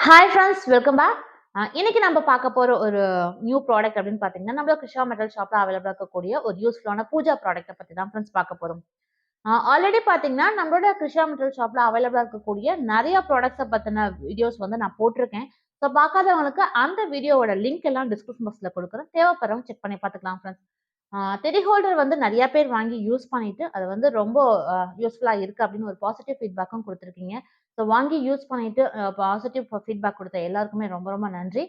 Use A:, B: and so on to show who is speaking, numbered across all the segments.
A: Hi friends, welcome back. இன்னைக்கு நம்ம பார்க்க போற ஒரு நியூ ப்ராடக்ட் அப்படின்னு பார்த்தீங்கன்னா, நம்ம கிருஷ்ணா மெட்டல் ஷாப்ல அவைலபிளா இருக்கக்கூடிய ஒரு யூஸ்ஃபுல்லான பூஜா ப்ராடக்ட்டை பத்தி தான் ஃப்ரெண்ட்ஸ் பார்க்க போறோம். ஆல்ரெடி பார்த்தீங்கன்னா, நம்மளோட கிருஷ்ணா மெட்டல் ஷாப்ல அவைலபிளா இருக்கக்கூடிய நிறைய ப்ராடக்ட்ஸை பத்தின வீடியோஸ் வந்து நான் போட்டிருக்கேன். ஸோ பார்க்காதவங்களுக்கு அந்த வீடியோவோட லிங்க் எல்லாம் டிஸ்கிரிப்ஷன் பாக்ஸ்ல கொடுக்குறேன். தேவைப்படுறவங்க செக் பண்ணி பார்த்துக்கலாம் ஃப்ரெண்ட்ஸ். டெடி ஹோல்டர் வந்து நிறைய பேர் வாங்கி யூஸ் பண்ணிட்டு, அது வந்து ரொம்ப யூஸ்ஃபுல்லா இருக்கு அப்படின்னு ஒரு பாசிட்டிவ் ஃபீட்பேக்கும் குடுத்துருக்கீங்க. ஸோ வாங்கி யூஸ் பண்ணிட்டு பாசிட்டிவ் ஃபீட்பேக் குடுத்த எல்லாருக்குமே ரொம்ப ரொம்ப நன்றி.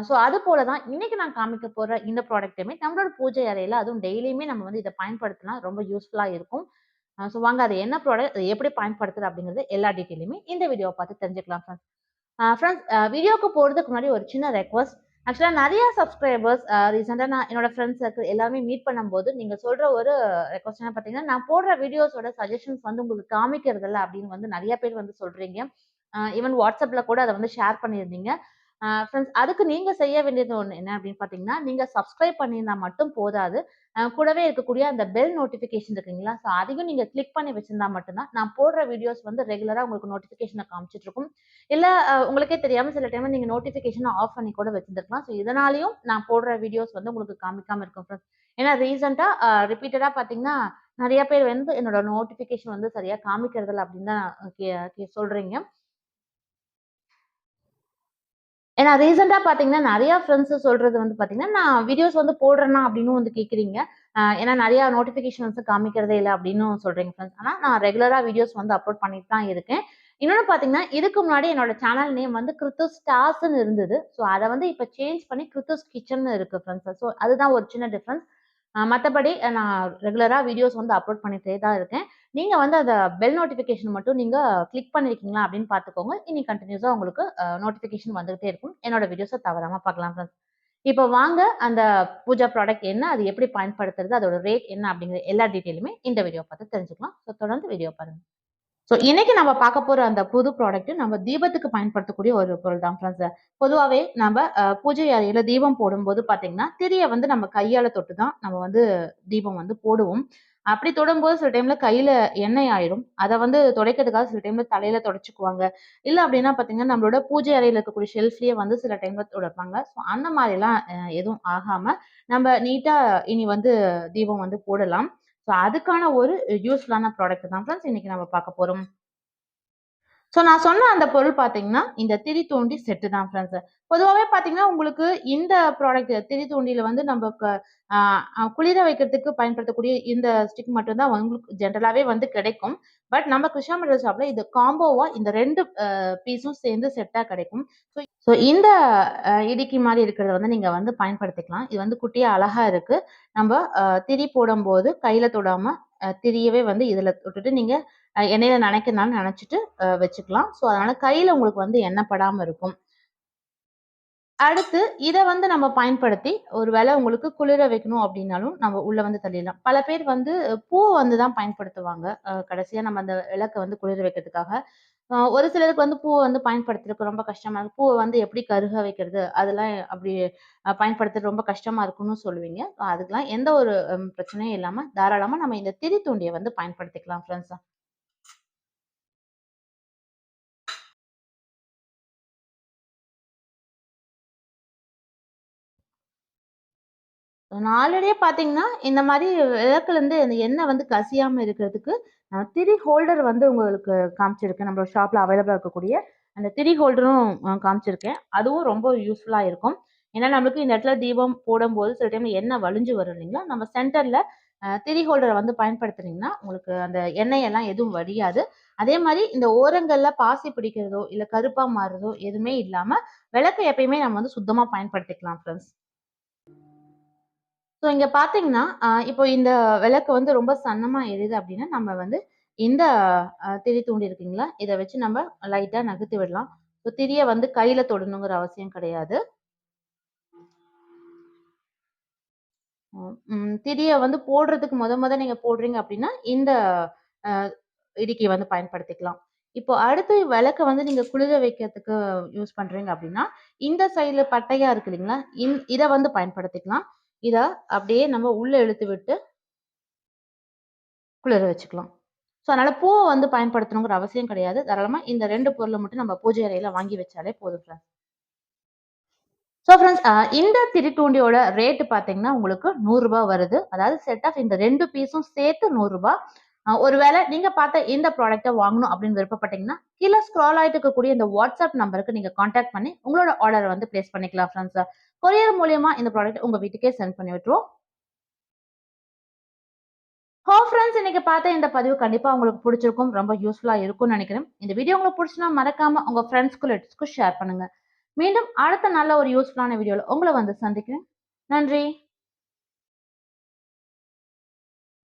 A: ஸோ அது போல தான் இன்னைக்கு நான் காமிக்க போற இந்த ப்ராடக்ட்டுமே நம்மளோட பூஜை அறையில அதுவும் டெய்லியுமே நம்ம வந்து இத பயன்படுத்தினா ரொம்ப யூஸ்ஃபுல்லா இருக்கும். ஸோ வாங்க அது என்ன ப்ராடக்ட், அது எப்படி பயன்படுத்துறது அப்படிங்கிறது எல்லா டீட்டெயிலுமே இந்த வீடியோவ பார்த்து தெரிஞ்சுக்கலாம் ஃப்ரெண்ட்ஸ். ஃப்ரெண்ட்ஸ், வீடியோக்கு போறதுக்கு முன்னாடி ஒரு சின்ன ரெக்வெஸ்ட். ஆக்சுவலா நெறைய சப்ஸ்கிரைபர்ஸ் ரீசென்ட்டா நான் என்னோட ஃப்ரெண்ட்ஸ் சர்க்கிள் எல்லாருமே மீட் பண்ணும்போது, நீங்க சொல்ற ஒரு ரெக்வெஸ்ட் என்ன பார்த்தீங்கன்னா, நான் போடுற வீடியோஸோட சஜஷன்ஸ் வந்து உங்களுக்கு காமிக்கிறதில்ல அப்படின்னு வந்து நெறைய பேர் வந்து சொல்றீங்க. ஈவன் WhatsAppல கூட அத வந்து ஷேர் பண்ணியிருந்தீங்க. ஃப்ரெண்ட்ஸ், அதுக்கு நீங்க செய்ய வேண்டியது ஒண்ணு என்ன அப்படின்னு பார்த்தீங்கன்னா, நீங்க சப்ஸ்கிரைப் பண்ணியிருந்தா மட்டும் போதாது. கூடவே இருக்கக்கூடிய அந்த பெல் நோட்டிஃபிகேஷன் இருக்குங்களா? ஸோ அதையும் நீங்க கிளிக் பண்ணி வச்சிருந்தா மட்டும் தான், நான் போடுற வீடியோஸ் வந்து ரெகுலரா உங்களுக்கு நோட்டிஃபிகேஷன்ல காமிச்சிட்டு இருக்கும். இல்ல உங்களுக்கே தெரியாம சில டைம்ல நீங்க நோட்டிஃபிகேஷன ஆஃப் பண்ணி கூட வச்சிருந்திருக்கலாம். ஸோ இதனாலயும் நான் போடுற வீடியோஸ் வந்து உங்களுக்கு காமிக்காம இருக்கும் ஃப்ரெண்ட்ஸ். ஏன்னா ரீசென்ட்டா ரிப்பீட்டடா பார்த்தீங்கன்னா, நெறைய பேர் வந்து என்னோட நோட்டிஃபிகேஷன் வந்து சரியா காமிக்கிறதில்ல அப்படின்னு தான் சொல்றீங்க. ஏன்னா ரீசென்ட்டா பார்த்தீங்கன்னா, நெறைய ஃப்ரெண்ட்ஸ் சொல்றது வந்து பார்த்தீங்கன்னா, நான் வீடியோஸ் வந்து போடுறேனா அப்டின்னும் வந்து கேட்குறீங்க. ஏன்னா நெறைய நோட்டிஃபிகேஷன் வந்து காமிக்கிறதே இல்ல அப்டின்னும் சொல்றீங்க ஃப்ரெண்ட்ஸ். ஆனா நான் ரெகுலரா வீடியோஸ் வந்து அப்லோட் பண்ணிட்டு தான் இருக்கேன். இன்னொன்னு பார்த்தீங்கன்னா, இதுக்கு முன்னாடி என்னோட சேனல் நேம் வந்து கிர்த்தூஸ் ஸ்டார்ஸ்ன்னு இருந்தது. ஸோ அத வந்து இப்ப சேஞ்ச் பண்ணி கிர்த்தூஸ் கிட்சன்னு இருக்கு ஃப்ரெண்ட்ஸ். ஸோ அதுதான் ஒரு சின்ன டிஃபரன்ஸ். மத்தபடி நான் ரெகுலரா வீடியோஸ் வந்து அப்லோட் பண்ணிட்டே தான் இருக்கேன். நீங்க வந்து அத பெல் நோட்டிஃபிகேஷன் மட்டும் நீங்க கிளிக் பண்ணியிருக்கீங்களா அப்படின்னு பார்த்துக்கோங்க. இனி கன்டினியூஸா உங்களுக்கு நோட்டிஃபிகேஷன் வந்துகிட்டே இருக்கும். என்னோட வீடியோஸ தவறாம பார்க்கலாம் ஃபிரெண்ட்ஸ். இப்ப வாங்க அந்த பூஜா ப்ராடக்ட் என்ன? அது எப்படி பயன்படுத்துறது? அதோட ரேட் என்ன? அப்படிங்கிற எல்லா டீட்டெயிலுமே இந்த வீடியோ பார்த்து தெரிஞ்சுக்கலாம். ஸோ தொடர்ந்து வீடியோ பாருங்க. ஸோ இன்னைக்கு நம்ம பார்க்க போற அந்த புது ப்ராடக்ட் நம்ம தீபத்துக்கு பயன்படுத்தக்கூடிய ஒரு பொருள் தான் ஃப்ரெண்ட்ஸ். பொதுவாவே நம்ம பூஜை அறையில தீபம் போடும்போது பார்த்தீங்கன்னா, திரிய வந்து நம்ம கையால தொட்டு தான் நம்ம வந்து தீபம் வந்து போடுவோம். அப்படி தொடும்போது சில டைம்ல கையில எண்ணெய் ஆயிரும். அத வந்து துடைக்கிறதுக்காக சில டைம்ல தலையில தொடச்சுக்குவாங்க. இல்ல அப்படின்னா பார்த்தீங்கன்னா, நம்மளோட பூஜை அறையில இருக்கக்கூடிய ஷெல்ஃப்லயே வந்து சில டைம்ல துடைப்பாங்க. ஸோ அந்த மாரிலாம் எதுவும் ஆகாம நம்ம நீட்டா இனி வந்து தீபம் வந்து போடலாம். ஸோ அதுக்கான ஒரு யூஸ்ஃபுல்லான ப்ராடக்ட் தான் ஃப்ரெண்ட்ஸ் இன்னைக்கு நம்ம பார்க்க போறோம். ஸோ நான் சொன்ன அந்த பொருள் பார்த்தீங்கன்னா, இந்த திரி தூண்டி செட்டு தான் ஃப்ரெண்ட்ஸ். பொதுவாவே பார்த்தீங்கன்னா, உங்களுக்கு இந்த ப்ராடக்ட் திரி தூண்டில வந்து நம்ம அ குளிர வைக்கிறதுக்கு பயன்படுத்தக்கூடிய இந்த ஸ்டிக் மட்டும் தான் உங்களுக்கு ஜெனரலாவே வந்து கிடைக்கும். பட் நம்ம கிருஷ்ணா மெட்டல் ஷாப்ல இது காம்போவா இந்த 2 பீஸும் சேர்ந்து செட்டா கிடைக்கும். ஸோ இந்த இடுக்கி மாரி இருக்கிறத வந்து நீங்க வந்து பயன்படுத்திக்கலாம். இது வந்து குட்டியா அழகா இருக்கு. நம்ப திரி போடும்போது கையில தொடாம திரியவே வந்து இதுல தொட்டுட்டு நீங்க எண்ணெயில நனைக்கிறனாலும் நனைச்சுட்டு வச்சுக்கலாம். ஸோ அதனால கையில உங்களுக்கு வந்து எண்ணெய் படாம இருக்கும். அடுத்து இத வந்து நம்ம பயன்படுத்தி ஒரு வேளை உங்களுக்கு குளிர வைக்கணும் அப்டின்னாலும் நம்ம உள்ள வந்து தள்ளிடலாம். பல பேர் வந்து பூ வந்து தான் பயன்படுத்துவாங்க. கடைசியா நம்ம அந்த விளக்க வந்து குளிர வைக்கிறதுக்காக. ஒரு சிலருக்கு வந்து பூவ வந்து பயன்படுத்துறதுக்கு ரொம்ப கஷ்டமா இருக்கும். பூவ வந்து எப்படி கருக வைக்கிறது? அதெல்லாம் அப்படி பயன்படுத்துறது ரொம்ப கஷ்டமா இருக்குன்னு சொல்லுவீங்க. அதுக்கெல்லாம் எந்த ஒரு பிரச்சனையும் இல்லாம தாராளமா நம்ம இந்த திரி தூண்டிய வந்து பயன்படுத்திக்கலாம் ஃப்ரெண்ட்ஸ். நாளடைவே பார்த்தீங்கன்னா, இந்த மாரி விளக்குலேருந்து அந்த எண்ணெய் வந்து கசியாம இருக்கிறதுக்கு, திரி ஹோல்டர் வந்து உங்களுக்கு காமிச்சிருக்கேன். நம்மளோட ஷாப்ல அவைலபிளா இருக்கக்கூடிய அந்த திரி ஹோல்டரும் காமிச்சிருக்கேன். அதுவும் ரொம்ப யூஸ்ஃபுல்லா இருக்கும். ஏன்னா, நம்மளுக்கு இந்த இடத்துல தீபம் போடும்போது சில டைம்ல எண்ணெய் வழிஞ்சு வரும் இல்லைங்களா? நம்ம சென்டர்ல திரி ஹோல்டர வந்து பயன்படுத்துனீங்கன்னா, உங்களுக்கு அந்த எண்ணெய் எல்லாம் எதுவும் வடியாது. அதே மாரி இந்த ஓரங்கள்ல பாசி பிடிக்கிறதோ, இல்ல கருப்பா மாறுறதோ எதுவுமே இல்லாம, விளக்க எப்பயுமே நம்ம வந்து சுத்தமா பயன்படுத்திக்கலாம் ஃப்ரெண்ட்ஸ். ஸோ இங்க பார்த்தீங்கன்னா, இப்போ இந்த விளக்கு வந்து ரொம்ப சன்னமா எரியுது அப்டின்னா, நம்ம வந்து இந்த திரி தூண்டி இருக்குங்களா? இத வச்சு நம்ம லைட்டா நகர்த்தி விடலாம். ஸோ திரிய வந்து கையில தொடணுங்கிற அவசியம் கிடையாது. திரிய வந்து போடுறதுக்கு மொத நீங்க போடுறீங்க அப்டின்னா, இந்த அ இடுக்கிய வந்து பயன்படுத்திக்கலாம். இப்போ அடுத்து விளக்க வந்து நீங்க குளிர வைக்கிறதுக்கு யூஸ் பண்றீங்க அப்டின்னா, இந்த சைடுல பட்டையா இருக்கு இல்லைங்களா? இத வந்து பயன்படுத்திக்கலாம். இத அப்டியே நம்ம உள்ள இழுத்து விட்டு குளிர வச்சுக்கலாம். ஸோ அதனால பூவை வந்து பயன்படுத்தணுங்கிற அவசியம் கிடையாது. தாராளமா இந்த 2 பொருள மட்டும் நம்ம பூஜை அறையில வாங்கி வச்சாலே போதும் ஃப்ரெண்ட்ஸ். ஸோ ஃப்ரெண்ட்ஸ் இந்த திரி தூண்டியோட ரேட் பார்த்தீங்கன்னா உங்களுக்கு ரூ. 100 வருது. அதாவது செட் ஆஃப் இந்த 2 பீஸும் சேர்த்து ரூ. 100. ஒருவேளை நீங்க பார்த்த இந்த ப்ராடக்ட்டை வாங்கணும் அப்படின்னு விருப்பப்பட்டீங்கன்னா, கீழே ஸ்க்ரால் ஆயிட்டு இருக்கக்கூடிய இந்த வாட்ஸ்அப் நம்பருக்கு நீங்க கான்டாக்ட் பண்ணி உங்களோட ஆர்டரை வந்து பிளேஸ் பண்ணிக்கலாம் ஃப்ரெண்ட்ஸ். கொரியர் மூலியமா இந்த ப்ராடக்ட் உங்க வீட்டுக்கே சென்ட் பண்ணி விட்டுருவோம். ஃப்ரெண்ட்ஸ் இன்னைக்கு பார்த்த இந்த பதிவு கண்டிப்பா உங்களுக்கு பிடிச்சிருக்கும். ரொம்ப யூஸ்ஃபுல்லா இருக்கும்னு நினைக்கிறேன். இந்த வீடியோ உங்களுக்கு பிடிச்சுனா மறக்காம உங்க ஃப்ரெண்ட்ஸ்க்கு ரிலேட்டிவ்ஸ்க்கு ஷேர் பண்ணுங்க. மீண்டும் அடுத்த நல்ல ஒரு யூஸ்ஃபுல்லான வீடியோல உங்களை வந்து சந்திக்கிறேன். நன்றி.